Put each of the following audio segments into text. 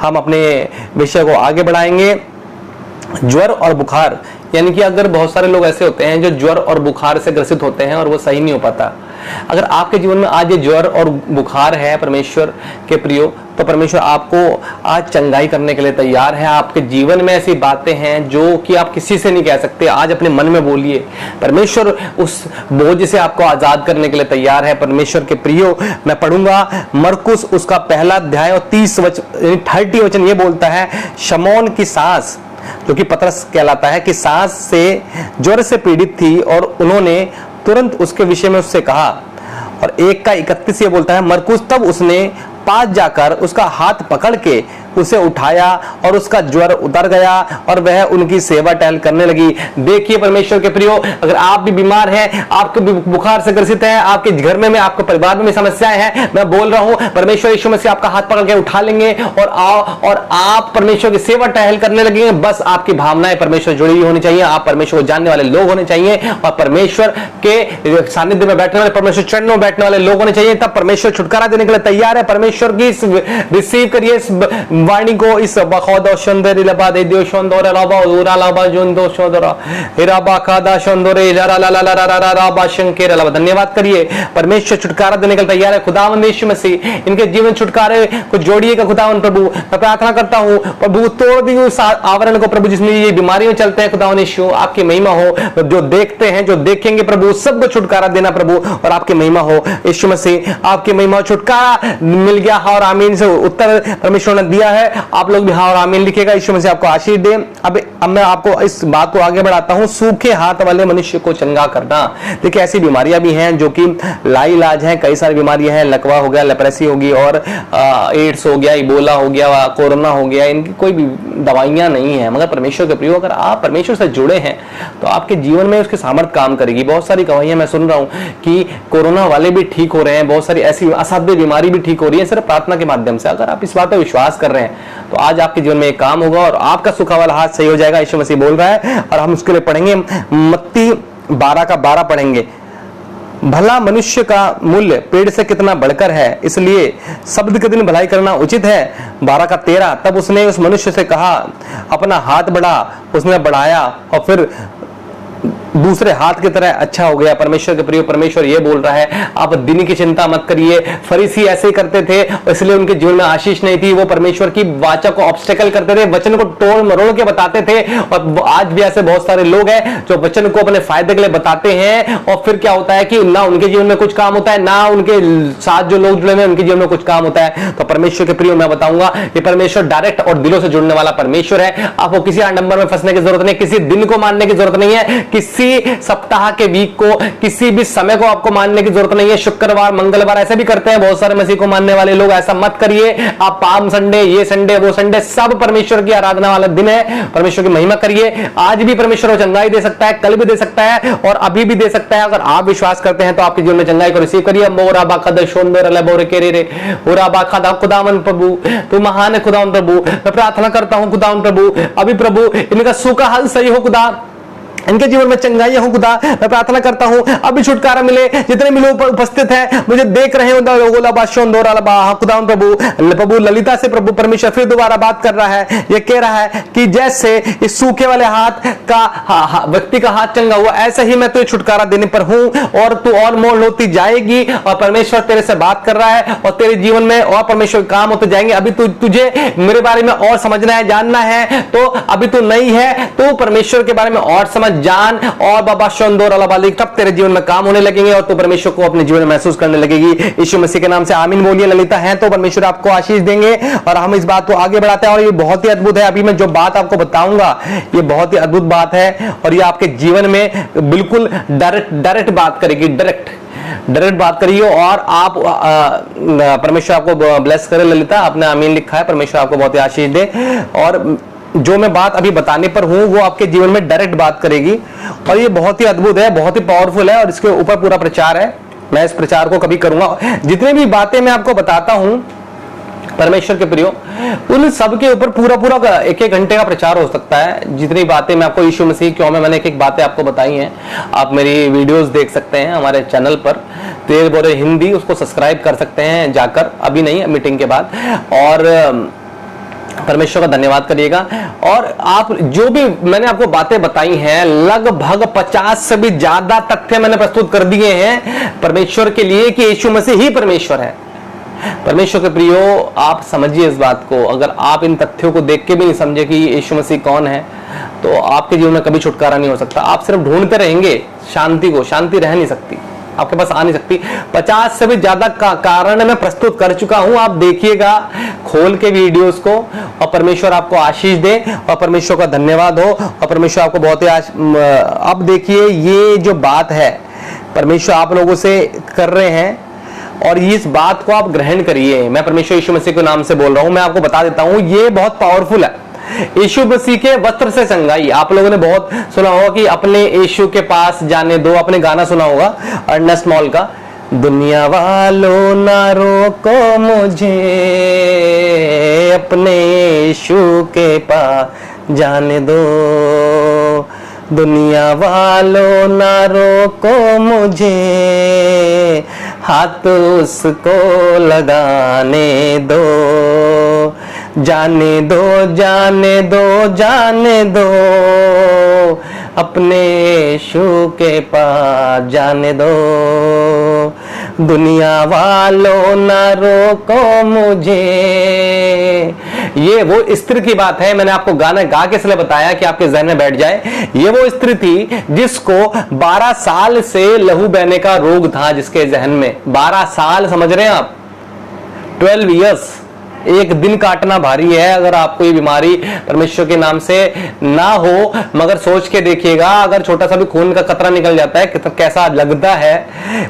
हम अपने विषय को आगे बढ़ाएंगे। ज्वर और बुखार, यानी कि अगर बहुत सारे लोग ऐसे होते हैं जो ज्वर और बुखार से ग्रसित होते हैं और वो सही नहीं हो पाता। अगर आपके जीवन में आज ये ज्वर और बुखार है परमेश्वर के प्रियो, तो परमेश्वर आपको आज चंगाई करने के लिए तैयार है। आपके जीवन में ऐसी बातें हैं जो कि आप किसी से नहीं कह सकते, आज अपने मन में बोलिए। परमेश्वर उस बोझ से आपको आजाद करने के लिए तैयार है। परमेश्वर के प्रियो, मैं पढ़ूंगा मरकुस उसका पहला अध्याय और 30 वचन ये बोलता है, शमौन की सास जो कि पतरस कहलाता है कि सास से ज्वर से पीड़ित थी और उन्होंने तुरंत उसके विषय में उससे कहा। और 1:31 ये बोलता है, मरकुस तब उसने पास जाकर उसका हाथ पकड़ के उसे उठाया और उसका ज्वर उतर गया और वह उनकी सेवा टहल करने लगी। देखिए परमेश्वर के प्रियो, अगर आप भी बीमार हैं, आपके बुखार से ग्रसित हैं, आपके घर में आपके परिवार में समस्याएं हैं, मैं बोल रहा हूं परमेश्वर यीशु मसीह आपका हाथ पकड़ के उठा लेंगे और आप परमेश्वर की सेवा टहल करने लगेंगे। बस आपकी भावनाएं परमेश्वर जुड़ी हुई होनी चाहिए, आप परमेश्वर को जानने वाले लोग होने चाहिए और परमेश्वर के सानिध्य में बैठने वाले, परमेश्वर चरणों में बैठने वाले लोग होने चाहिए। तब परमेश्वर छुटकारा देने के लिए तैयार है। परमेश्वर की रिसीव करिए इस वाणी को, इस धन्यवाद करिए। परमेश्वर छुटकारा देने के लिए तैयार है। खुदावंद यीशु मसीह इनके जीवन छुटकारे को जोड़िएगा। खुदावंद प्रभु, मैं प्रार्थना करता हूं प्रभु, तोड़ दी उस आवरण को प्रभु जिसमें ये बीमारियां चलते हैं। खुदावंद यीशु आपकी महिमा हो, जो देखते हैं जो देखेंगे प्रभु सबको छुटकारा देना प्रभु, और आपकी महिमा हो यीशु मसीह, आपकी महिमा। छुटकारा मिल गया, हाँ और आमीन से उत्तर परमेश्वर ने दिया है। आप लोग भी हाँ और आमीन लिखिएगा। यीशु मसीह आपको आशीष दे। अब मैं आपको इस बात को आगे बढ़ाता हूं, सूखे हाथ वाले मनुष्य को चंगा करना। देखिए ऐसी बीमारियां भी हैं जो कि लाइलाज हैं, कई सारी बीमारियां हैं, लकवा हो गया, लेप्रेसी होगी और एड्स हो गया, इबोला हो गया, कोरोना हो गया, इनकी कोई भी दवाइयां नहीं है। मगर परमेश्वर के प्रियो, अगर आप परमेश्वर से जुड़े हैं तो आपके जीवन में उसकी सामर्थ काम करेगी। बहुत सारी गवाहियां मैं सुन रहा हूं कि कोरोना वाले भी ठीक हो रहे हैं, बहुत सारी ऐसी असाध्य बीमारी भी ठीक हो रही है सिर्फ प्रार्थना के माध्यम से। अगर आप इस बात पर विश्वास कर रहे हैं तो आज आपके जीवन में एक काम होगा और आपका सूखा वाला हाथ सही हो जाएगा। यीशु मसीह बोल रहा है और हम उसके लिए पढ़ेंगे मत्ती 12:12 पढ़ेंगे। भला मनुष्य का मूल्य पेड़ से कितना बढ़कर है, इसलिए शब्द के दिन भलाई करना उचित है। 12:13 तब उसने उस मनुष्य से कहा, अपना हाथ बढ़ा। उसने बढ़ाया और फिर दूसरे हाथ की तरह अच्छा हो गया। परमेश्वर के प्रिय, परमेश्वर ये बोल रहा है आप दिन की चिंता मत करिए। फरीसी ऐसे ही करते थे इसलिए उनके जीवन में आशीष नहीं थी। वो परमेश्वर की वाचा को ऑब्स्टेकल करते थे, वचन को तोड़ मरोड़ के बताते थे। और आज भी ऐसे बहुत सारे लोग हैं जो वचन को अपने फायदे के लिए बताते हैं और फिर क्या होता है कि ना उनके जीवन में कुछ काम होता है, ना उनके साथ जो लोग जुड़े हुए उनके जीवन में कुछ काम होता है। तो परमेश्वर के प्रिय, मैं बताऊंगा ये परमेश्वर डायरेक्ट और दिलों से जुड़ने वाला परमेश्वर है। आपको किसी आडंबर में फंसने की जरूरत नहीं, किसी दिन को मानने की जरूरत नहीं है, किसी सप्ताह के वीक को, किसी भी समय को आपको मानने की जरूरत नहीं है। शुक्रवार मंगलवार ऐसे भी करते हैं बहुत सारे मसीह को मानने वाले लोग, ऐसा मत करिए। आप पाम संडे, ये संडे, वो संडे, सब परमेश्वर की आराधना वाला दिन है। परमेश्वर की महिमा करिए। आज भी परमेश्वर को चंगाई दे सकता है, कल भी दे सकता है और अभी भी दे सकता है। अगर आप विश्वास करते हैं तो आपके जीवन में चंगाई को रिसीव करिए। मोरा बाखद शोंदर बोरे केरे रे ओरा बाखदा। खुदावन प्रभु तू महान है। खुदावन प्रभु, मैं प्रार्थना करता हूं खुदावन प्रभु, अभी प्रभु इनका सूखा हाल सही हो खुदा, इनके जीवन में चंगाई हो खुदा। मैं प्रार्थना करता हूं अभी छुटकारा मिले। जितने भी लोग उपस्थित हैं मुझे देख रहे हैं प्रभु, ललिता से प्रभु परमेश्वर फिर दोबारा बात कर रहा है। ये कह रहा है कि जैसे इस सूखे वाले हाथ का व्यक्ति का हाथ चंगा हुआ, ऐसे ही मैं तुझे छुटकारा देने पर हूं और तू और मोल होती जाएगी। और परमेश्वर तेरे से बात कर रहा है और तेरे जीवन में और परमेश्वर काम होते जाएंगे। अभी तुझे मेरे बारे में और समझना है, जानना है, तो अभी तू नहीं है तो परमेश्वर के बारे में और समझ जान और बाबा शोंदोर अलाबालिक, तब तेरे जीवन में काम होने लगेंगे और तू परमेश्वर को अपने जीवन में महसूस करने लगेगी। यीशु मसीह के नाम से आमीन बोलिए। ललिता है तो परमेश्वर आपको आशीष देंगे और हम इस बात को आगे बढ़ाते हैं। और ये बहुत ही अद्भुत है, अभी मैं जो बात आपको बताऊंगा ये बहुत ही अद्भुत बात है और ये आपके जीवन में बिल्कुल डायरेक्ट बात करेगी, डायरेक्ट बात करिए और आप परमेश्वर आपको ब्लेस करे। ललिता आपने आमीन लिखा है, परमेश्वर आपको बहुत ही आशीष दे। और जो मैं बात अभी बताने पर हूं वो आपके जीवन में डायरेक्ट बात करेगी और ये बहुत ही अद्भुत है, बहुत ही पावरफुल है और इसके ऊपर पूरा प्रचार है। मैं इस प्रचार को कभी करूंगा। जितने भी बातें मैं आपको बताता हूं परमेश्वर के प्रियो, उन सब के ऊपर पूरा एक घंटे का प्रचार हो सकता है। जितनी बातें मैं आपको यीशु मसीह क्यों में मैंने एक बातें आपको बताई हैं, आप मेरी वीडियोस देख सकते हैं हमारे चैनल पर तेरे बोरे हिंदी, उसको सब्सक्राइब कर सकते हैं जाकर, अभी नहीं मीटिंग के बाद। और परमेश्वर का धन्यवाद करिएगा। और आप जो भी मैंने आपको बातें बताई हैं, लगभग 50 से भी ज्यादा तथ्य मैंने प्रस्तुत कर दिए हैं परमेश्वर के लिए कि यीशु मसीह ही परमेश्वर है। परमेश्वर के प्रियो, आप समझिए इस बात को। अगर आप इन तथ्यों को देख के भी नहीं समझे कि यीशु मसीह कौन है, तो आपके जीवन में कभी छुटकारा नहीं हो सकता। आप सिर्फ ढूंढते रहेंगे शांति को, शांति रह नहीं सकती, आपके पास आ नहीं सकती। 50 से भी ज्यादा कारण मैं प्रस्तुत कर चुका हूं, आप देखिएगा खोल के वीडियोस को। और परमेश्वर आपको आशीष दे और परमेश्वर का धन्यवाद हो और परमेश्वर आपको बहुत ही अब देखिए ये जो बात है परमेश्वर आप लोगों से कर रहे हैं और इस बात को आप ग्रहण करिए। मैं परमेश्वर यीशु मसीह के नाम से बोल रहा हूं। मैं आपको बता देता हूं ये बहुत पावरफुल है। यीशु मसीह के वस्त्र से चंगाई, आप लोगों ने बहुत सुना होगा कि अपने यीशु के पास जाने दो। आपने गाना सुना होगा अर्नेस्ट मॉल का, दुनिया वालों ना रोको मुझे, अपने यीशु के पास जाने दो। दुनिया वालों ना रोको मुझे, हाथ उसको लगाने दो। जाने दो जाने दो जाने दो, अपने यीशु के पास जाने दो। दुनिया वालों ना रोको मुझे। ये वो स्त्री की बात है। मैंने आपको गाना गा के इसलिए बताया कि आपके जहन में बैठ जाए। ये वो स्त्री थी जिसको 12 साल से लहू बहने का रोग था, जिसके जहन में 12 साल, समझ रहे हैं आप, 12 इयर्स। एक दिन काटना भारी है अगर आपको ये बीमारी परमेश्वर के नाम से ना हो, मगर सोच के देखिएगा अगर छोटा सा भी खून का कतरा निकल जाता है तो कैसा लगता है।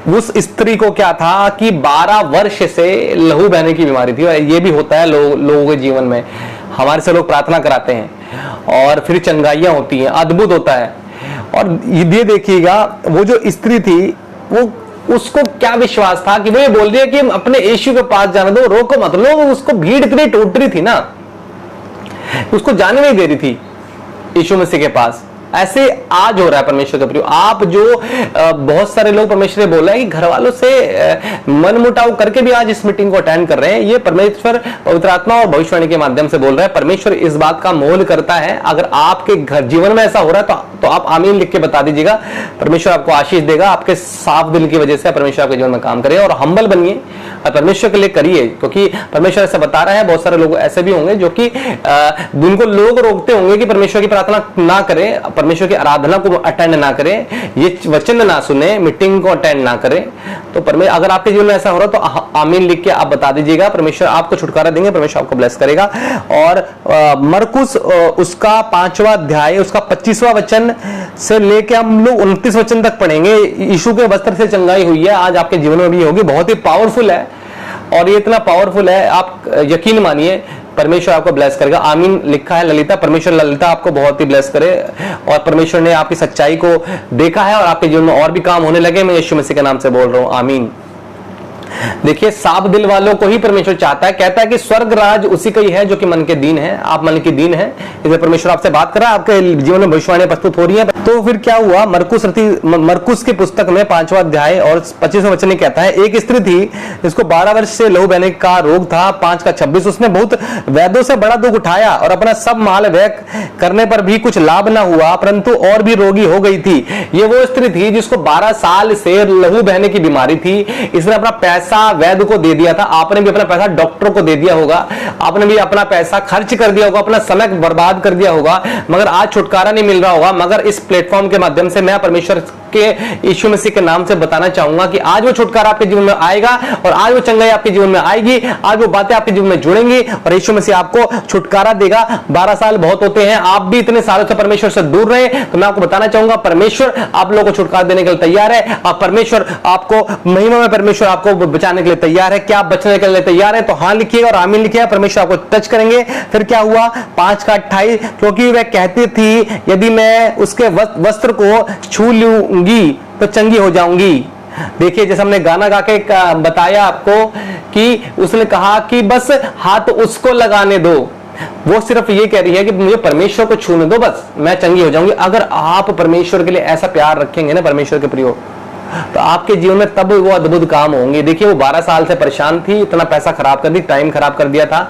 उस स्त्री को क्या था कि 12 वर्ष से लहू बहने की बीमारी थी। और ये भी होता है लोगों के जीवन में। हमारे से लोग प्रार्थना कराते हैं और फिर चंगाइयां होती हैं, अद्भुत होता है। और ये देखिएगा वो जो स्त्री थी, वो उसको क्या विश्वास था कि वो ये बोल रही है कि अपने यीशु के पास जाने दो, रोको मत। लोग उसको भीड़ इतनी टूट रही थी ना, उसको जाने नहीं दे रही थी यीशु मसीह के पास। ऐसे आज हो रहा है परमेश्वर के प्रिय। आप जो बहुत सारे लोग परमेश्वर ने बोला है कि घर वालों से मन मुटाव करके भी आज इस मीटिंग को अटेंड कर रहे हैं, ये परमेश्वर पवित्र आत्मा और भविष्यवाणी के माध्यम से बोल रहा है। परमेश्वर इस बात का मोल करता है। अगर आपके घर जीवन में ऐसा हो रहा है तो आप आमीन लिख के बता दीजिएगा। परमेश्वर आपको आशीष देगा। आपके साफ दिल की वजह से परमेश्वर आपके जीवन में काम करे। और हम्बल बनिए और परमेश्वर के लिए करिए, क्योंकि परमेश्वर ऐसा बता रहा है। बहुत सारे लोग ऐसे भी होंगे जो कि जिनको लोग रोकते होंगे कि परमेश्वर की प्रार्थना ना करें, परमेश्वर की आराधना को अटेंड ना करें, ये वचन ना सुने, मीटिंग को अटेंड ना करें। तो परमेश्वर, अगर आपके जीवन में ऐसा हो रहा है तो आमीन लिख के आप बता दीजिएगा। परमेश्वर आपको छुटकारा देंगे, परमेश्वर आपको ब्लेस करेगा। और मरकुस उसका 5वां अध्याय उसका 25वां वचन से लेके हम लोग 29 वचन तक पढ़ेंगे। यीशु के वस्त्र से चंगाई हुई है, आज आपके जीवन में भी होगी। बहुत ही पावरफुल है और ये इतना पावरफुल है, आप यकीन मानिए परमेश्वर आपको ब्लेस करेगा। आमीन लिखा है ललिता। परमेश्वर ललिता आपको बहुत ही ब्लेस करे और परमेश्वर ने आपकी सच्चाई को देखा है और आपके जीवन में और भी काम होने लगे। मैं यीशु मसीह के नाम से बोल रहा हूं, आमीन। देखिए, साफ दिल वालों को ही परमेश्वर चाहता है। कहता है कि स्वर्ग राज उसी का ही है जो कि मन के दीन है। आप मन के दीन है, इसलिए परमेश्वर आपसे बात कर रहा है, आपके जीवन में भविष्यवाणी प्रस्तुत हो रही है। तो फिर क्या हुआ? मरकुस की पुस्तक में 5वां अध्याय और 25वां वचन कहता है, एक स्त्री थी जिसको 12 वर्ष से लहू बहने का रोग था। 5 का 26, उसने बहुत वैद्यों से बड़ा दुख उठाया और अपना सब माल व्यय करने पर भी कुछ लाभ न हुआ, परंतु और भी रोगी हो गई थी। ये वो स्त्री थी जिसको 12 साल से लहू बहने की बीमारी थी। इसने अपना पैसा वैद्य को दे दिया था। आपने भी अपना पैसा डॉक्टर को दे दिया होगा, आपने भी अपना पैसा खर्च कर दिया होगा, अपना समय बर्बाद कर दिया होगा, मगर आज छुटकारा नहीं मिल रहा होगा। मगर इस प्लेटफॉर्म के माध्यम से मैं परमेश्वर के यीशु मसीह के नाम से बताना चाहूंगा कि आज वो छुटकारा आपके जीवन में आएगा और आज वो चंगाई आपके जीवन में आएगी। आज वो बातें आपके जीवन में जुड़ेंगी और यीशु मसीह आपको छुटकारा देगा। 12 साल बहुत होते हैं, आप भी इतने सालों से परमेश्वर से दूर रहे, तो मैं आपको बताना चाहूंगा परमेश्वर आप लोगों को छुटकारा देने के लिए तैयार है। और परमेश्वर आपको महिमा में परमेश्वर आपको बचाने के लिए तैयार है। क्या आप बचने के लिए तैयार है? तो हाँ लिखिएगा और आमीन लिखिएगा। परमेश्वर आपको टच करेंगे। फिर क्या हुआ? 5 का 28, क्योंकि वह कहती थी यदि मैं उसके वस्त्र को छू लूंगी तो चंगी हो जाऊंगी। देखिए, जैसे हमने गाना गा के बताया आपको कि उसने कहा कि बस हाथ उसको लगाने दो। वो सिर्फ ये कह रही है कि मुझे परमेश्वर को छूने दो, बस मैं चंगी हो जाऊंगी। अगर आप परमेश्वर के लिए ऐसा प्यार रखेंगे ना परमेश्वर के प्रियो, तो आपके जीवन में तब वो अद्भुत काम होंगे। देखिए वो 12 साल से परेशान थी, इतना पैसा खराब कर दी, टाइम खराब कर दिया था,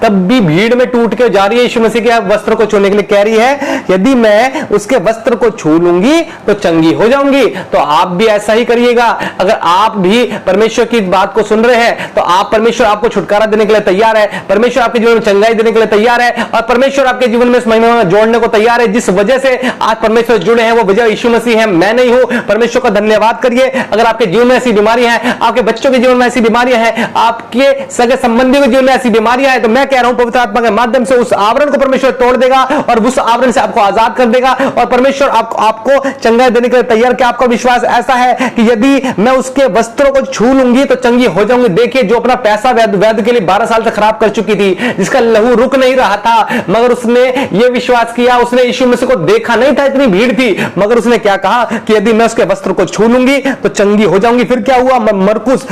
तब भी भीड़ में टूट के जा रही है यीशु मसीह के वस्त्र को छूने के लिए, कह रही है यदि मैं उसके वस्त्र को छू लूंगी तो चंगी हो जाऊंगी। तो आप भी ऐसा ही करिएगा। अगर आप भी परमेश्वर की बात को सुन रहे हैं तो आप, परमेश्वर आपको छुटकारा देने के लिए तैयार है, परमेश्वर आपके जीवन में चंगाई देने के लिए तैयार है, और परमेश्वर आपके जीवन में इस महिमा में जोड़ने को तैयार है। जिस वजह से आज परमेश्वर जुड़े हैं वो वजह यीशु मसीह है, मैं नहीं हूं। परमेश्वर का धन्यवाद करिए। अगर आपके जीवन में ऐसी बीमारियां हैं, आपके बच्चों के जीवन में ऐसी बीमारियां हैं, आपके सगे संबंधियों के जीवन में ऐसी बीमारियां हैं, तो मैं कह रहा हूं पवित्र आत्मा के माध्यम से उस आवरण को परमेश्वर तोड़ देगा और उस आवरण से आपको आजाद कर देगा, और परमेश्वर आपको चंगाई देने के लिए तैयार। क्या आपका विश्वास ऐसा है कि यदि मैं उसके वस्त्रों को छू लूंगी तो चंगी हो जाऊंगी? देखिए जो अपना पैसा वैद्य के लिए 12 साल से खराब कर चुकी थी, जिसका लहू रुक नहीं रहा था, मगर उसने ये विश्वास किया, उसने यीशु मसीह को देखा नहीं था, इतनी भीड़ थी, मगर उसने क्या कहा कि यदि मैं उसके वस्त्र को छू लूंगी तो चंगी हो जाऊंगी। फिर क्या हुआ? मरकुस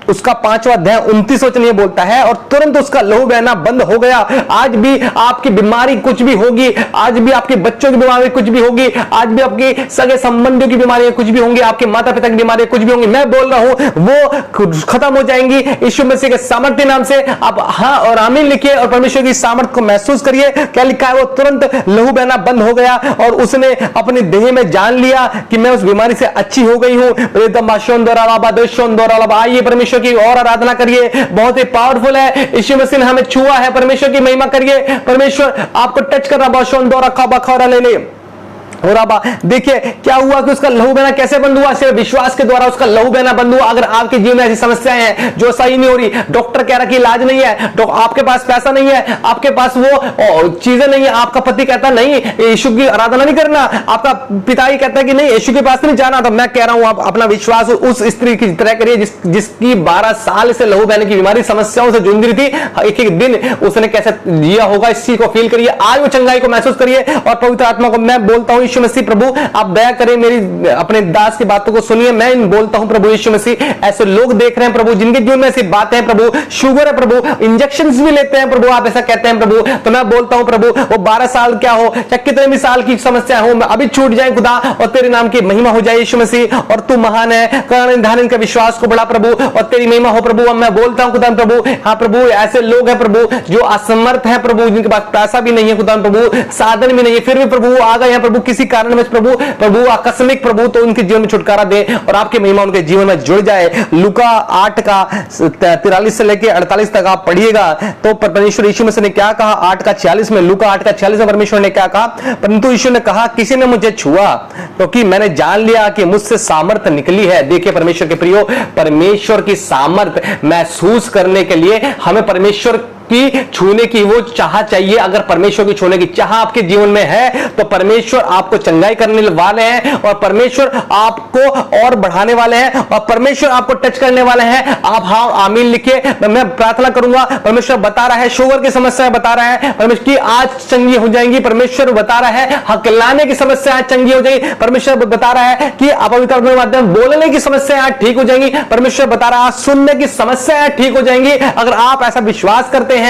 उसका 5वां अध्याय 29 वचन ये बोलता है, और तुरंत उसका लहू बहना बंद हो गया। आज भी आपकी बीमारी कुछ भी होगी, आज भी आपके बच्चों की बीमारी कुछ भी होगी, आज भी आपके सगे संबंधियों की बीमारियां कुछ भी होंगी, आपके माता पिता की बीमारियां कुछ भी होंगी, मैं बोल रहा हूं वो खत्म हो जाएंगी यीशु मसीह के सामर्थ्य नाम से। आप हाँ और आमीन लिखिए और परमेश्वर की सामर्थ्य को महसूस करिए। क्या लिखा है? वो तुरंत लहू बहना बंद हो गया और उसने अपने देह में जान लिया कि मैं उस बीमारी से अच्छी हो गई हूं। आइए परमेश्वर की और आराधना करिए, बहुत ही पावरफुल है। यीशु मसीह ने हमें छुआ है, परमेश्वर की महिमा करिए। परमेश्वर आपको टच कर रहा ले। और अब देखिए क्या हुआ कि उसका लहू बहना कैसे बंद हुआ? सिर्फ विश्वास के द्वारा उसका लहू बहना बंद हुआ। अगर आपके जीवन में ऐसी समस्याएं हैं जो सही नहीं हो रही, डॉक्टर कह रहा कि इलाज नहीं है, आपके पास पैसा नहीं है, आपके पास वो चीजें नहीं है, आपका पति कहता नहीं यीशु की आराधना नहीं करना, आपका पिता ही कहता है कि नहीं यीशु के पास नहीं जाना, तो मैं कह रहा हूं आप अपना विश्वास उस स्त्री की तरह करिए जिसकी 12 साल से लहू बहने की बीमारी समस्याओं से जूझ रही थी। एक एक दिन उसने कैसे जिया होगा, इस चीज को फील करिए। आज वो चंगाई को महसूस करिए और पवित्र आत्मा को मैं बोलता हूं, यीशु मसीह प्रभु आप दया करें, मेरी अपने दास की बातों को सुनिए। मैं बोलता हूं प्रभु यीशु मसीह, ऐसे लोग देख रहे हैं प्रभु जिनके जीवन में ऐसी बातें हैं प्रभु, शुगर है प्रभु, इंजेक्शंस भी लेते हैं प्रभु, आप ऐसा कहते हैं प्रभु, तो मैं बोलता हूं प्रभु वो 12 साल क्या हो या कितने भी साल की समस्या हो, अभी छूट जाए खुदा, और तेरे नाम की महिमा हो जाए यीशु मसीह। और तू महान है, कारण के विश्वास को बढ़ा प्रभु और तेरी महिमा हो प्रभु। अब मैं बोलता हूं खुदा प्रभु, हाँ प्रभु ऐसे लोग हैं प्रभु जो असमर्थ है प्रभु, जिनके पास पैसा भी नहीं है खुदा प्रभु, साधन भी नहीं है, फिर भी प्रभु आ गए हैं प्रभु किसी कारण में प्रभु आकस्मिक प्रभु, तो उनके जीवन में छुटकारा दे और आपकी महिमा उनके जीवन में जुड़ जाए। लूका 8 का 43 से लेकर 48 तक आप पढ़िएगा तो परमेश्वर यीशु मसीह ने क्या कहा। 8 का 46 में, लूका 8 का 46 में परमेश्वर ने क्या कहा? परंतु यीशु ने कहा किसी ने मुझे छुआ क्योंकि मैंने जान लिया कि मुझसे सामर्थ निकली है। देखिए परमेश्वर के प्रियो, परमेश्वर की सामर्थ महसूस करने के लिए हमें परमेश्वर की छूने की वो चाह चाहिए। अगर परमेश्वर की छूने की चाह आपके जीवन में है तो परमेश्वर आपको चंगाई करने वाले हैं और परमेश्वर आपको और बढ़ाने वाले हैं और परमेश्वर आपको टच करने वाले हैं। आप हाँ आमीन लिखिए, मैं प्रार्थना करूंगा। परमेश्वर बता रहा है शुगर की समस्या बता रहा है परमेश्वर की आज चंगी हो जाएंगी। परमेश्वर बता रहा है हकलाने की समस्या आज चंगी हो जाएगी। परमेश्वर बता रहा है कि अपवित्र के माध्यम बोलने की समस्या आज ठीक हो जाएंगी। परमेश्वर बता रहा है सुनने की समस्या आज ठीक हो जाएंगी। अगर आप ऐसा विश्वास करते हैं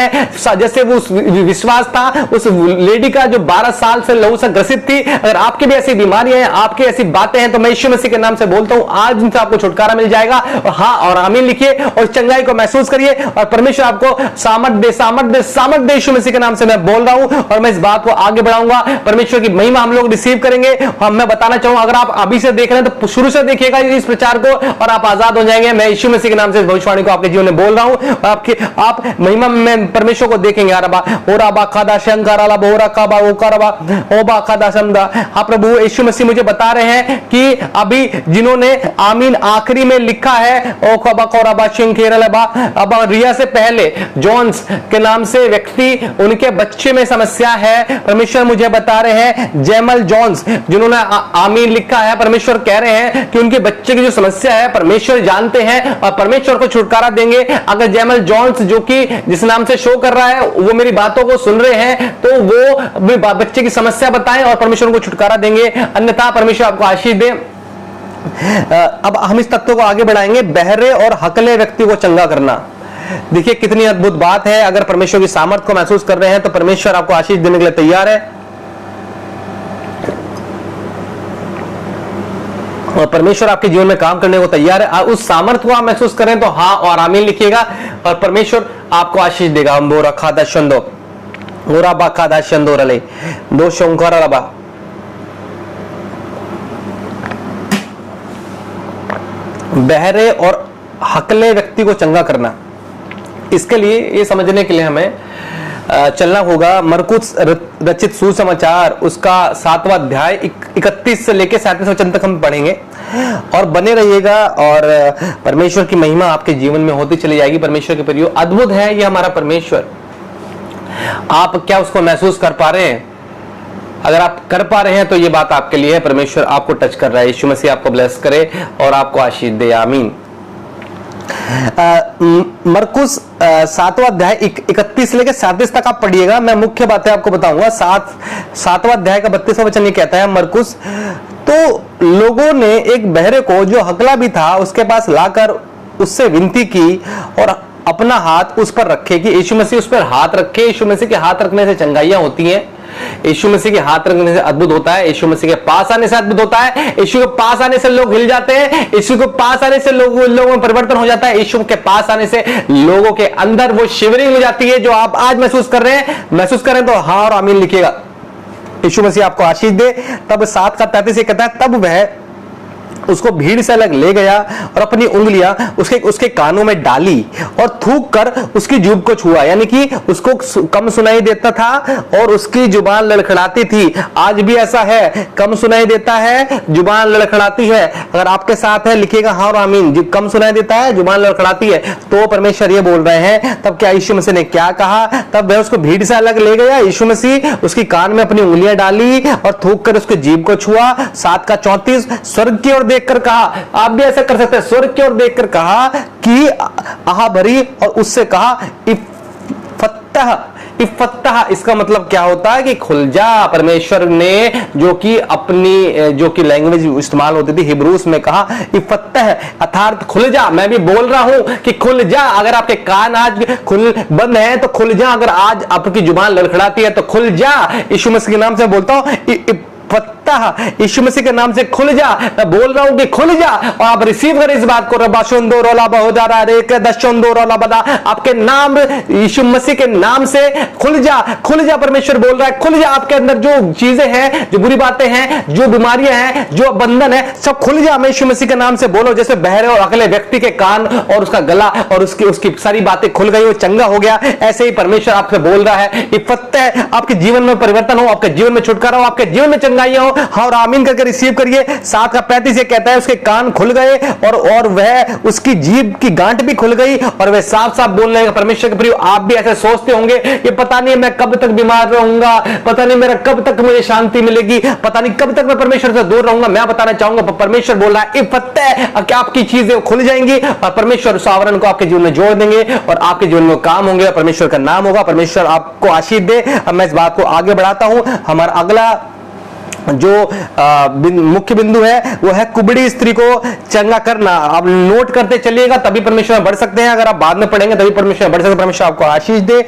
जैसे वो विश्वास था उस लेडी का जो 12 साल से लहू से ग्रसित थी, अगर आपकी भी ऐसी बीमारियां हैं, आपकी ऐसी बातें हैं, तो मैं यीशु मसीह के नाम से बोलता हूं आज इनसे आपको छुटकारा मिल जाएगा। और हाँ और आमीन लिखिए और चंगाई को महसूस करिए और परमेश्वर आपको सामर्थ दे यीशु मसीह के नाम से मैं बोल रहा हूं और मैं इस बात को आगे बढ़ाऊंगा। परमेश्वर की महिमा हम लोग रिसीव करेंगे। मैं बताना चाहूंगा अगर आप अभी से देख रहे हैं तो शुरू से देखिएगा इस प्रचार को और आप आजाद हो जाएंगे। मैं यीशु मसीह के नाम से भविष्यवाणी को आपके जीवन में बोल रहा हूं। आप महिमा में परमेश्वर को देखेंगे। हाँ प्रभु यीशु मसीह मुझे बता रहे हैं कि अभी जिन्होंने आमीन आखिरी में लिखा है अब रिया से पहले जॉन्स के नाम से व्यक्ति, उनके बच्चे में समस्या है। परमेश्वर मुझे बता रहे हैं जैमल जॉन्स जिन्होंने आमीन लिखा है, परमेश्वर कह रहे हैं कि उनके बच्चे की जो समस्या है परमेश्वर जानते हैं और परमेश्वर को छुटकारा देंगे। अगर जैमल जॉन्स जो कि जिस नाम से शो कर रहा है वो मेरी बातों को सुन रहे हैं तो वो बच्चे की समस्या बताएं और परमेश्वर को छुटकारा देंगे, अन्यथा परमेश्वर आपको आशीष दे। अब हम इस तत्व को आगे बढ़ाएंगे, बहरे और हकले व्यक्ति को चंगा करना। देखिए कितनी अद्भुत बात है। अगर परमेश्वर की सामर्थ को महसूस कर रहे हैं तो परमेश्वर आपको आशीष देने के लिए तैयार है। और परमेश्वर आपके जीवन में काम करने को तैयार है। उस सामर्थ्य को आप महसूस करें तो हाँ और आमीन लिखिएगा और परमेश्वर आपको आशीष देगा। हम बोरा खादा शंदो बोरा बा खादा शंदो रले दो शंकर रबा। बहरे और हकले व्यक्ति को चंगा करना, इसके लिए ये समझने के लिए हमें चलना होगा मरकुस रचित सुसमाचार उसका 7वां अध्याय 31 से लेकर 37 वचन तक हम पढ़ेंगे और बने रहिएगा और परमेश्वर की महिमा आपके जीवन में होती चली जाएगी। परमेश्वर के प्रियो, अद्भुत है ये हमारा परमेश्वर। आप क्या उसको महसूस कर पा रहे हैं? अगर आप कर पा रहे हैं तो ये बात आपके लिए है। परमेश्वर आपको टच कर रहा है। यीशु मसीह आपको ब्लेस करे और आपको आशीष दे। आमीन। मरकुस 7वां अध्याय 31 से लेकर 37 तक आप पढ़िएगा। मैं मुख्य बातें आपको बताऊंगा। 7वां अध्याय का 32वां वचन ये कहता है मरकुस, तो लोगों ने एक बहरे को जो हकला भी था उसके पास लाकर उससे विनती की और अपना हाथ उस पर रखे कि यीशु मसीह उस पर हाथ रखे। यीशु मसीह के हाथ रखने से चंगाइयां होती हैं। यीशु मसीह के हाथ रखने से अद्भुत होता है। यीशु मसीह के पास आने से अद्भुत होता है। यीशु के पास आने से लोग हिल जाते हैं। यीशु के पास आने से लोगों में परिवर्तन हो जाता है। यीशु के पास आने से लोगों के अंदर वो शिवरिंग हो जाती है जो आप आज महसूस कर रहे हैं। महसूस करें तो हाँ और आमीन लिखिएगा। यीशु मसीह आपको आशीष दे। तब 7 का 33 से कहता है, तब वह उसको भीड़ से अलग ले गया और अपनी उंगलियां उसके कानों में डाली और थूक कर उसकी जीभ को छुआ। यानी कि उसको कम सुनाई देता था और उसकी जुबान लड़खड़ाती थी। आज भी ऐसा है, कम सुनाई देता है, जुबान लड़खड़ाती है। अगर आपके साथ है लिखिएगा हाँ और आमीन। कम सुनाई देता है, जुबान लड़खड़ाती है, तो परमेश्वर ये बोल रहे हैं। तब क्या यीशु मसीह ने क्या कहा? तब वह उसको भीड़ से अलग ले गया। यीशु मसीह उसकी कान में अपनी उंगलियां डाली और थूक कर उसकी जीभ को छुआ। 7 का 34 स्वर्ग की ओर देखकर कहा, आप भी ऐसा कर सकते हैं, स्वर्ग की ओर देखकर कहा कि आह भरी और उससे कहा इफ़्तह। इफ़्तह इसका मतलब क्या होता है कि खुल जा। परमेश्वर ने जो कि लैंग्वेज इस्तेमाल होती थी हिब्रूस में कहा इफ़्तह अर्थात खुल जा। मैं भी बोल रहा हूं कि खुल जा। अगर आपके कान आज बंद हैं तो खुल जा। अगर आज आपकी जुबान लड़खड़ाती है तो खुल जा। यीशु मसीह के नाम से बोलता हूं यीशु मसीह के नाम से खुल जा। मैं बोल रहा हूं कि खुल जा और आप रिसीव करें इस बात को। रबाशुंदो रोला बहुदारा रेक दशुंदो रोला बदा, आपके नाम यीशु मसीह के नाम से खुल जा। खुल जा, परमेश्वर बोल रहा है खुल जा। आपके अंदर जो चीजें हैं, जो बुरी बातें हैं, जो बीमारियां हैं, जो बंधन है, सब खुल जा। मैं यीशु मसीह के नाम से बोलो। जैसे बहरे और अकेले व्यक्ति के कान और उसका गला और उसकी सारी बातें खुल गई, वो चंगा हो गया। ऐसे ही परमेश्वर आपसे बोल रहा है इफ़्तह। आपके जीवन में परिवर्तन हो, आपके जीवन में छुटकारा हो, आपके जीवन में चंगाई हो। हाँ और आमीन करके रिसीव करिए। 7 का 35 ये कहता है उसके कान खुल गए और वह उसकी जीभ की गांठ भी खुल गई और वह साफ साफ बोलने लगा। परमेश्वर के प्रिय, आप भी ऐसे सोचते होंगे ये पता नहीं मैं कब तक बीमार रहूंगा, पता नहीं मेरा कब तक मुझे शांति मिलेगी, पता नहीं कब तक मैं परमेश्वर से दूर रहूंगा। मैं बताना चाहूंगा परमेश्वर बोल रहा है इफ़्तह कि आपकी चीजें खुल जाएंगी और परमेश्वर उस आवरण को आपके जीवन में जोड़ देंगे और आपके जीवन में काम होंगे। परमेश्वर का नाम होगा। परमेश्वर आपको आशीष दे। अब मैं इस बात को आगे बढ़ाता हूं। हमारा अगला जो मुख्य बिंदु है वो है कुबड़ी स्त्री को चंगा करना। आप नोट करते चलिएगा तभी परमेश्वर में बढ़ सकते हैं। अगर आप बाद में पढ़ेंगे तभी परमेश्वर में बढ़ सकते हैं। परमेश्वर आपको आशीष दे।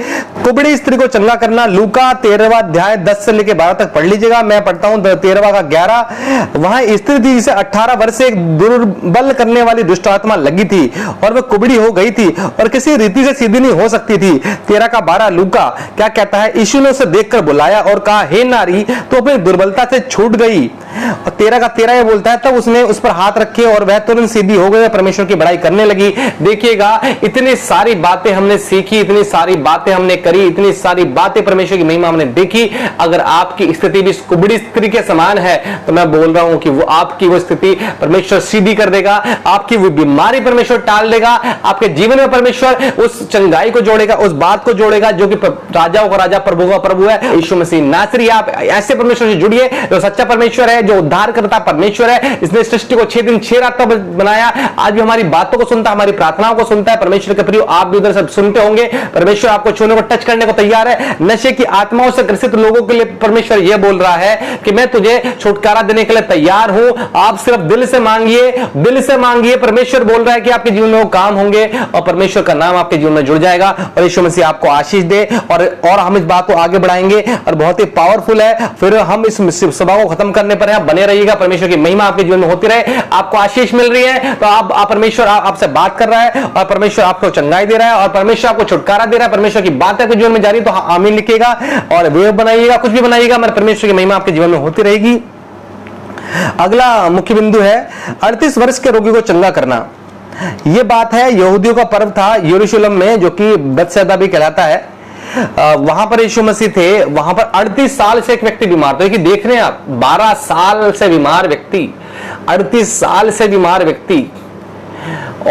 कुबड़ी स्त्री को चंगा करना, लूका 13वां अध्याय 10 से लेकर 12 तक पढ़ लीजिएगा। मैं पढ़ता हूं 13वां का 11। वहां स्त्री थी जिसे 18 वर्ष से एक दुर्बल करने वाली दुष्ट आत्मा लगी थी और वह कुबड़ी हो गई थी और किसी रीति से सीधी नहीं हो सकती थी। 13 का 12 लूका क्या कहता है? यीशु ने उसे देखकर बुलाया और कहा, हे नारी, तो अपनी दुर्बलता से छूट गई। और 13 का 13 ये बोलता है, तब उसने उस पर हाथ रखे और वह तुरंत सीधी हो गई, परमेश्वर की बड़ाई करने लगी। देखिएगा, इतनी सारी बातें हमने सीखी, इतनी सारी बातें हमने करी, इतनी सारी बातें परमेश्वर की महिमा हमने देखी। अगर आपकी स्थिति भी कुबड़ी स्त्री के समान है तो मैं बोल रहा हूं कि वो आपकी वो स्थिति परमेश्वर सीधी कर देगा। आपकी वो बीमारी परमेश्वर टाल देगा। आपके जीवन में परमेश्वर उस चंगाई को जोड़ेगा, उस बात को जोड़ेगा जो कि राजाओं का राजा, प्रभु का प्रभु है, यीशु मसीह नासरी। आप ऐसे परमेश्वर से जुड़िए जो सच्चा परमेश्वर है, जो उद्धार करता परमेश्वर है। इसने सृष्टि को 6 दिन 6 रात तक बनाया। आज भी हमारी बातों को सुनता है, हमारी प्रार्थनाओं को सुनता है। परमेश्वर के प्रिय, आप भी उधर सब सुनते होंगे। परमेश्वर आपको छूने को, टच करने को तैयार है। नशे की आत्माओं से ग्रसित लोगों के लिए परमेश्वर यह बोल रहा है कि मैं तुझे छुटकारा देने के लिए तैयार हूं। आप सिर्फ दिल से मांगिए, दिल से मांगिए। परमेश्वर बोल रहा है कि आपके जीवन में वो काम होंगे और परमेश्वर का नाम आपके जीवन में जुड़ जाएगा और यीशु मसीह आपको आशीष दे। और हम इस बात को आगे बढ़ाएंगे और बहुत ही पावरफुल है। फिर हम इस सभा को खत्म करने पर आप बने रहिएगा, परमेश्वर की महिमा आपके जीवन में होती रहे, आपको आशीष मिल रही है तो आप परमेश्वर आपसे बात कर रहा है और परमेश्वर आपको चंगाई दे रहा है और परमेश्वर आपको छुटकारा दे रहा है, परमेश्वर की बात आपके जीवन में जारी, तो आमीन लिखिएगा और वेव बनाइएगा, कुछ भी बनाइएगा, मेरे परमेश्वर की महिमा आपके जीवन में होती रहेगी। अगला मुख्य बिंदु है 38 वर्ष के रोगी को चंगा करना। यह बात है, यहूदियों का पर्व था यरूशलेम में, जो कि बेथसदा भी कहलाता है। वहां पर यीशु मसीह थे, वहां पर 38 साल से एक व्यक्ति बीमार था। कि देख रहे हैं आप, 12 साल से बीमार व्यक्ति, 38 साल से बीमार व्यक्ति,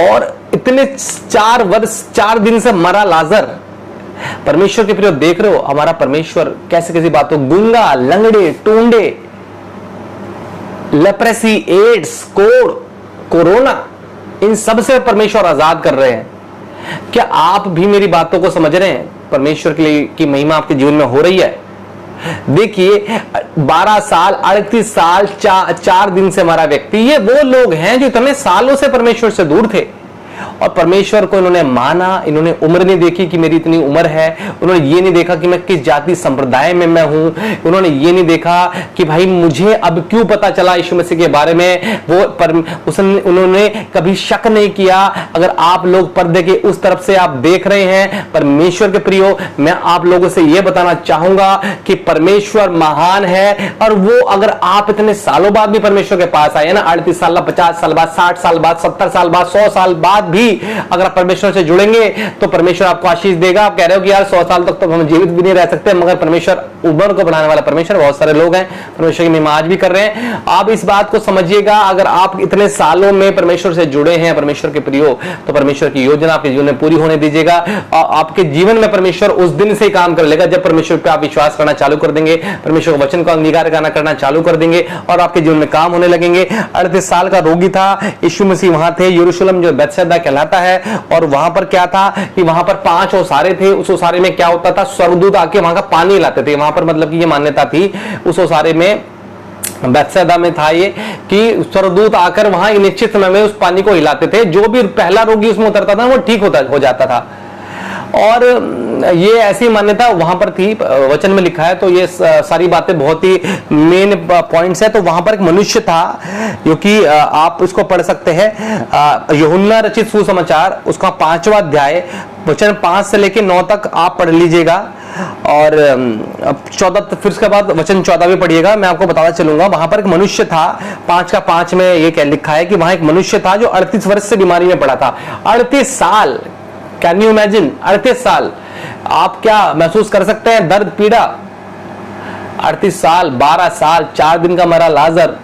और इतने 4 वर्ष 4 दिन से मरा लाजर। परमेश्वर के प्रिय देख रहे हो, हमारा परमेश्वर कैसे कैसी बातों, गूंगा, लंगड़े, टूंडे, लेप्रेसी, एड्स, कोरोना, इन सब से परमेश्वर आजाद कर रहे हैं। क्या आप भी मेरी बातों को समझ रहे हैं? परमेश्वर के लिए की महिमा आपके जीवन में हो रही है। देखिए 12 साल 38 साल 4 दिन से हमारा व्यक्ति, ये वो लोग हैं जो इतने सालों से परमेश्वर से दूर थे और परमेश्वर को इन्होंने माना। इन्होंने उम्र नहीं देखी कि मेरी इतनी उम्र है, उन्होंने ये नहीं देखा कि मैं किस जाति संप्रदाय में मैं हूं, उन्होंने ये नहीं देखा कि भाई मुझे अब क्यों पता चला यीशु मसीह के बारे में, उन्होंने कभी शक नहीं किया। अगर आप लोग पर्दे के उस तरफ से आप देख रहे हैं, परमेश्वर के प्रियो, मैं आप लोगों से यह बताना चाहूंगा कि परमेश्वर महान है। और वो अगर आप इतने सालों बाद भी परमेश्वर के पास आए ना, 38 साल, 50 साल बाद, 60 साल बाद, 70 साल बाद, 100 साल बाद भी अगर आप परमेश्वर से जुड़ेंगे तो परमेश्वर आपको आशीष देगा। आप कह रहे हो कि यार 100 साल तक तो हम जीवित भी नहीं रह सकते, मगर परमेश्वर उम्र को बढ़ाने वाला परमेश्वर, बहुत सारे लोग हैं परमेश्वर की महिमा आज भी कर रहे हैं। आप इस बात को समझिएगा, अगर आप इतने सालों में परमेश्वर से जुड़े हैं परमेश्वर के प्रियो, तो परमेश्वर की योजना आपके जीवन में पूरी होने दीजिएगा। आपके जीवन में परमेश्वर उस दिन से काम कर लेगा जब परमेश्वर पे आप विश्वास करना चालू कर देंगे, परमेश्वर के वचन को अंगीकार करना चालू कर देंगे और आपके जीवन में काम होने लगेंगे। 38 साल का रोगी था, यीशु मसीह वहां थे, यरूशलेम जो बेथसदा कहलाता है, और वहां पर क्या था कि वहां पर 5 ओसारे थे। उस ओसारे में क्या होता था, स्वर्गदूत आके वहां का पानी लाते थे। वहां पर मतलब कि ये मान्यता थी उस ओसारे में, बेथसदा में था ये, कि स्वर्गदूत आकर वहां निश्चित समय में उस पानी को हिलाते थे। जो भी पहला रोगी उसमें उतरता था वो ठीक हो जाता था। और ये ऐसी मान्यता वहां पर थी, वचन में लिखा है। तो ये सारी बातें बहुत ही मेन पॉइंट्स है। तो वहां पर एक मनुष्य था, क्योंकि आप इसको पढ़ सकते हैं, यूहन्ना रचित सुसमाचार, उसका 5वां अध्याय, वचन 5 से लेकर 9 तक आप पढ़ लीजिएगा। और 14, फिर उसके बाद वचन 14 भी पढ़िएगा, मैं आपको बताता चलूंगा। वहां पर एक मनुष्य था, 5 का 5 में ये क्या लिखा है कि वहां एक मनुष्य था जो 38 वर्ष से बीमारी में पड़ा था। 38 साल, कैन यू इमेजिन? 38 साल, आप क्या महसूस कर सकते हैं दर्द, पीड़ा? 38 साल, 12 साल, 4 दिन का मरा लाजर,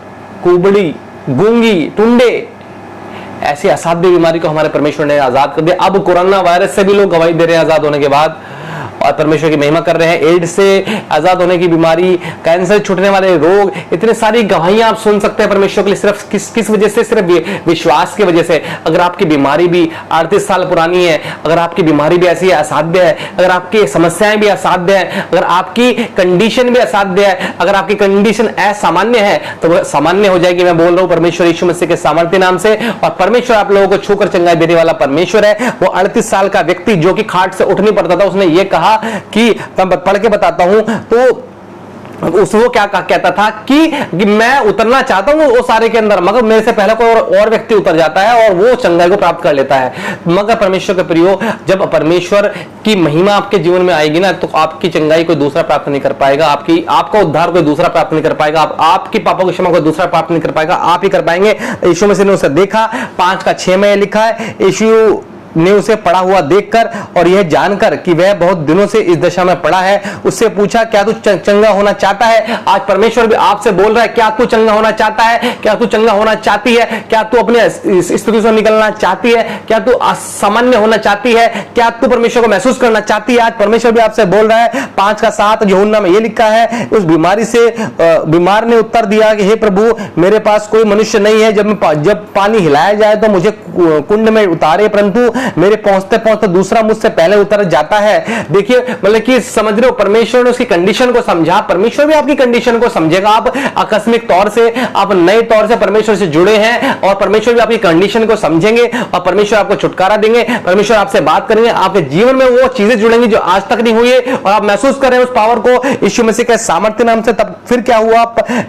कुबड़ी, गूंगी, टुंडे, ऐसी असाध्य बीमारी को हमारे परमेश्वर ने आजाद कर दिया। अब कोरोना वायरस से भी लोग गवाही दे रहे हैं आजाद होने के बाद, और परमेश्वर की महिमा कर रहे हैं। एड्स से आजाद होने की बीमारी, कैंसर छूटने वाले रोग, इतने सारी गवाहियां आप सुन सकते हैं परमेश्वर के लिए। सिर्फ किस वजह से? सिर्फ विश्वास की वजह से। अगर आपकी बीमारी भी 38 साल पुरानी है, अगर आपकी बीमारी भी ऐसी असाध्य है, अगर आपकी समस्याएं भी असाध्य है, अगर आपकी कंडीशन भी असाध्य है, अगर आपकी कंडीशन असामान्य है, तो वह सामान्य हो जाएगी। मैं बोल रहा हूं परमेश्वर यीशु मसीह के सामर्थ्य नाम से। और परमेश्वर आप लोगों को छूकर चंगाई देने वाला परमेश्वर है। वो 38 साल का व्यक्ति जो कि खाट से उठ नहीं पड़ता था, उसने ये कहा कि मैं पढ़ के बताता हूं, तो वो क्या कहता था कि मैं उतरना चाहता हूं वो सारे के अंदर, मगर मेरे से पहले कोई और व्यक्ति उतर जाता है और वो चंगाई को प्राप्त कर लेता है। मगर परमेश्वर के प्रियो, जब परमेश्वर की महिमा आपके जीवन में आएगी ना, तो आपकी चंगाई कोई दूसरा प्राप्त नहीं कर पाएगा, आपका उद्धार कोई दूसरा प्राप्त नहीं कर पाएगा, आपकी पापों की क्षमा कोई दूसरा प्राप्त नहीं कर पाएगा, आप ही कर पाएंगे। यीशु मसीह ने उसे देखा, 5 का 6 में लिखा है, यीशु ने उसे पड़ा हुआ देखकर और यह जानकर कि वह बहुत दिनों से इस दशा में पड़ा है, उससे पूछा, क्या तू चंगा होना चाहता है? आज परमेश्वर भी आपसे बोल रहा है, क्या तू चंगा होना चाहता है? क्या तू चंगा होना चाहती है? क्या तू अपने स्थिति से निकलना चाहती है? क्या तू असामान्य होना चाहती है? क्या तू परमेश्वर को महसूस करना चाहती है? आज परमेश्वर भी आपसे बोल रहा है। 5 का 7 यूहन्ना में यह लिखा है, उस बीमारी से बीमार ने उत्तर दिया कि हे प्रभु, मेरे पास कोई मनुष्य नहीं है जब पानी हिलाया जाए तो मुझे कुंड में उतारे, परंतु मेरे पहुंचते पहुंचते दूसरा मुझसे पहले उतर जाता है। देखिए मतलब कि समझ रहे हो, परमेश्वर ने उसकी कंडीशन को समझा, परमेश्वर भी आपकी कंडीशन को समझेगा। आप आकस्मिक तौर से, आप नए तौर से परमेश्वर से जुड़े हैं और परमेश्वर भी आपकी कंडीशन को समझेंगे और परमेश्वर आपको छुटकारा देंगे। परमेश्वर आपसे बात करेंगे, आपके जीवन में वो चीजें जुड़ेंगी जो आज तक नहीं हुई है और आप महसूस कर रहे हैं उस पावर को यीशु मसीह के सामर्थ्य नाम से। तब फिर क्या हुआ,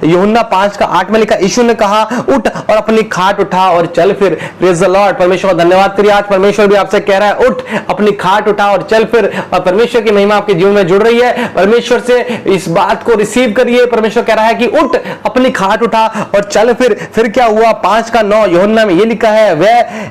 यूहन्ना 5:8 में लिखा, यीशु ने कहा उठ और अपनी खाट उठा और चल फिर। Praise the Lord. परमेश्वर का धन्यवाद करिए। आज परमेश्वर भी आपसे कह रहा है उठ, अपनी खाट उठा और चल फिर। और परमेश्वर की महिमा आपके जीवन में जुड़ रही है। परमेश्वर से इस बात को रिसीव करिए। परमेश्वर कह रहा है कि उठ, अपनी खाट उठा और चल फिर क्या हुआ, 5:9 यूहन्ना में ये लिखा है,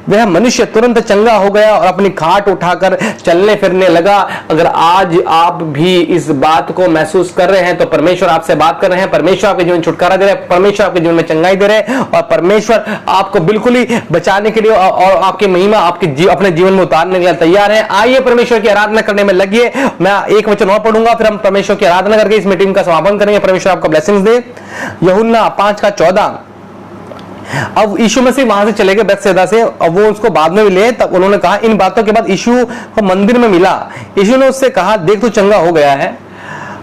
वह मनुष्य तुरंत चंगा हो गया और अपनी खाट उठाकर चलने फिरने लगा। अगर आज आप भी इस बात को महसूस कर रहे हैं तो परमेश्वर आपसे बात कर रहे हैं। परमेश्वर आपके जीवन छुटकारा दे रहे हैं, परमेश्वर आपके जीवन में चंगाई दे रहे हैं और परमेश्वर आपको बिल्कुल ही बचाने के लिए और आपकी महिमा अपने जीवन में उतारने के लिए तैयार है। आइए परमेश्वर की आराधना करने में लगिए। मैं एक वचन और पढ़ूंगा, फिर हम परमेश्वर की आराधना करके इस मीटिंग का समापन करेंगे। परमेश्वर आपको ब्लेसिंग्स दे। यूहन्ना 5:14। अब यीशु मसीह वहां से चले गए बेथसेदा से, अब वो उसको बाद में मिले। तब उन्होंने कहा, इन बातों के बाद यीशु को मंदिर में मिला। यीशु ने उससे कहा, देख तू चंगा हो गया है।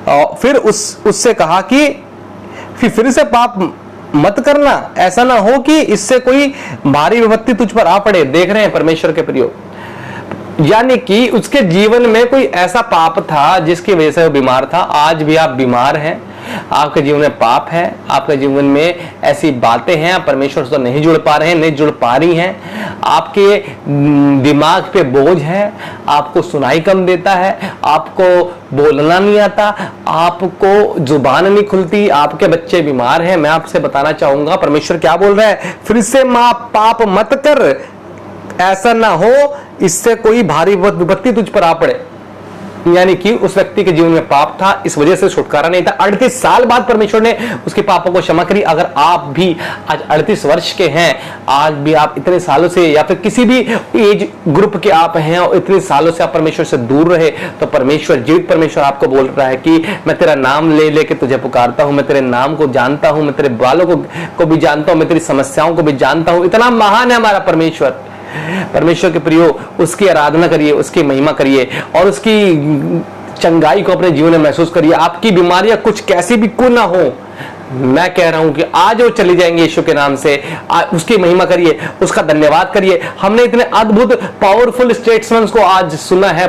और फिर उससे कहा कि फिर से पाप मत करना, ऐसा ना हो कि इससे कोई भारी विपत्ति तुझ पर आ पड़े। देख रहे हैं परमेश्वर के प्रियो, यानी कि उसके जीवन में कोई ऐसा पाप था जिसकी वजह से वो बीमार था। आज भी आप बीमार हैं, आपके जीवन में पाप है, आपके जीवन में ऐसी बातें हैं, आप परमेश्वर से नहीं जुड़ पा रहे हैं, नहीं जुड़ पा रही हैं, आपके दिमाग पे बोझ है, आपको सुनाई कम देता है, आपको बोलना नहीं आता, आपको जुबान नहीं खुलती, आपके बच्चे बीमार हैं। मैं आपसे बताना चाहूंगा परमेश्वर क्या बोल रहा है, फिर से मां पाप मत कर, ऐसा ना हो इससे कोई भारी विपत्ति तुझ पर आ पड़े। यानी कि उस व्यक्ति के जीवन में पाप था, इस वजह से छुटकारा नहीं था। 38 साल बाद परमेश्वर ने उसके पापों को क्षमा करी। अगर आप भी आज 38 वर्ष के हैं, आज भी आप इतने सालों से या फिर किसी भी एज ग्रुप के आप हैं और इतने सालों से आप परमेश्वर से दूर रहे, तो परमेश्वर, जीवित परमेश्वर आपको बोल रहा है कि मैं तेरा नाम ले लेके तुझे पुकारता हूं, मैं तेरे नाम को जानता हूं, मैं तेरे बालों को भी जानता हूं, मैं तेरी समस्याओं को भी जानता हूं। इतना महान है हमारा परमेश्वर। परमेश्वर के प्रियो, उसकी आराधना करिए, उसकी महिमा करिए और उसकी चंगाई को अपने जीवन में महसूस करिए। आपकी बीमारियां कुछ कैसी भी क्यों ना हो, मैं कह रहा हूं कि आज वो चली जाएंगे यीशु के नाम से। उसकी महिमा करिए, उसका धन्यवाद करिए। हमने इतने अद्भुत पावरफुल स्टेट्समैन को आज सुना है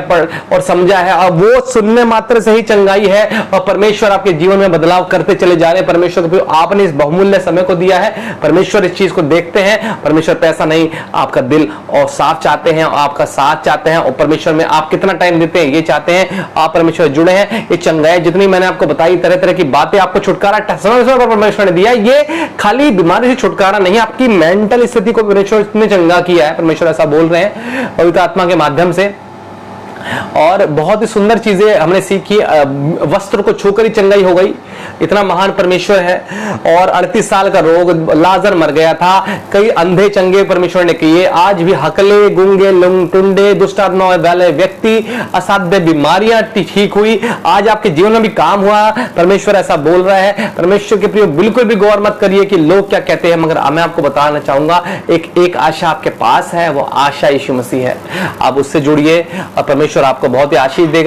और समझा है, और वो सुनने मात्र से ही चंगाई है और परमेश्वर आपके जीवन में बदलाव करते चले जा रहे हैं। परमेश्वर को आपने इस बहुमूल्य समय को दिया है, परमेश्वर इस चीज को देखते हैं। परमेश्वर पैसा नहीं, आपका दिल और साफ चाहते हैं, आपका साथ चाहते हैं और परमेश्वर में आप कितना टाइम देते हैं ये चाहते हैं। आप परमेश्वर जुड़े हैं। ये चंगाई जितनी मैंने आपको बताई, तरह तरह की बातें, आपको छुटकारा परमेश्वर ने दिया। ये खाली बीमारी से छुटकारा नहीं, आपकी मेंटल स्थिति को परमेश्वर ने चंगा किया है। परमेश्वर ऐसा बोल रहे हैं पवित्र आत्मा के माध्यम से। और बहुत ही सुंदर चीजें हमने सीखी। वस्त्र को छूकर ही चंगाई हो गई, इतना महान परमेश्वर है। और 38 साल का रोग, लाजर मर गया था, कई अंधे चंगे परमेश्वर ने किए। आज भी हकले, गुंगे, टुंडे, दुष्ट आत्माओं वाले व्यक्ति, असाध्य बीमारियां ठीक हुई। आज आपके जीवन में भी काम हुआ, परमेश्वर ऐसा बोल रहा है। परमेश्वर के प्रिय, बिल्कुल भी गौर मत करिए कि लोग क्या कहते हैं, मगर मैं आपको बताना चाहूंगा एक आशा आपके पास है, वो आशा यीशु मसीह है। आप उससे जुड़िए और परमेश्वर आपको बहुत ही आशीष देगा।